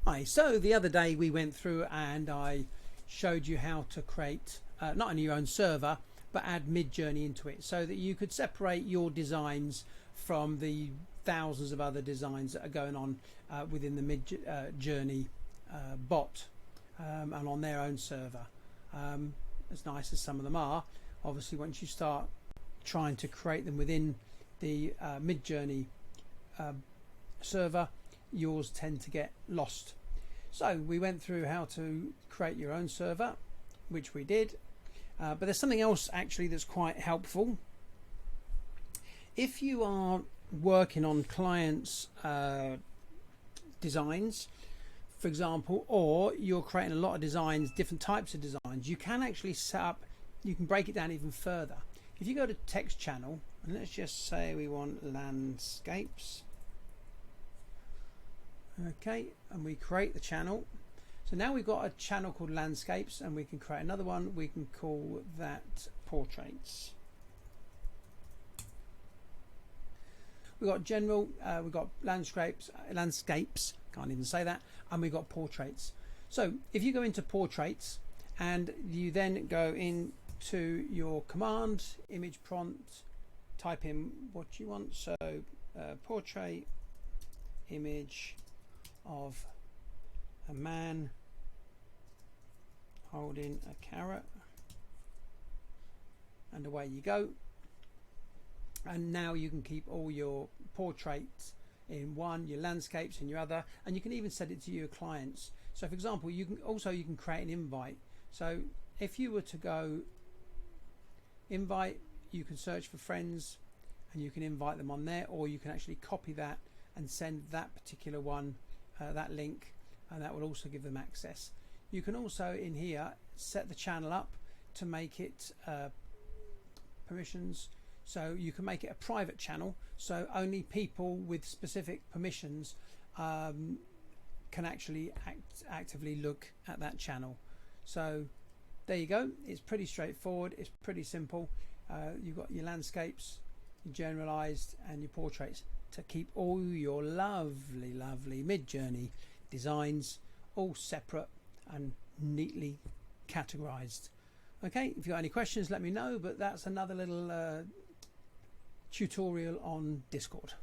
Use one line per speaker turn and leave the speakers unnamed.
Hi, so the other day we went through and I showed you how to create not only your own server but add MidJourney into it so that you could separate your designs from the thousands of other designs that are going on within the MidJourney bot and on their own server. As nice as some of them are, obviously once you start trying to create them within the MidJourney server, yours tend to get lost. So we went through how to create your own server, which we did, but there's something else actually that's quite helpful. If you are working on clients' designs, for example, or you're creating a lot of designs, different types of designs, you can actually set up, you can break it down even further. If you go to text channel, and let's just say we want landscapes. Okay, and we create the channel. So now we've got a channel called landscapes, and we can create another one. We can call that portraits. We've got general, we've got landscapes, can't even say that, and we've got portraits. So if you go into portraits and you then go into your command, image prompt, type in what you want. So portrait image of a man holding a carrot, and away you go. And now you can keep all your portraits in one, your landscapes in your other, and you can even set it to your clients. So for example, you can create an invite. So if you were to go invite, you can search for friends and you can invite them on there, or you can actually copy that and send that particular one that link, and that will also give them access. You can also in here set the channel up to make it permissions, so you can make it a private channel, so only people with specific permissions can actually actively look at that channel. So there you go, it's pretty straightforward, it's pretty simple. You've got your landscapes, your generalized, and your portraits to keep all your lovely MidJourney designs all separate and neatly categorized. Okay, if you've got any questions, let me know, but that's another little tutorial on Discord.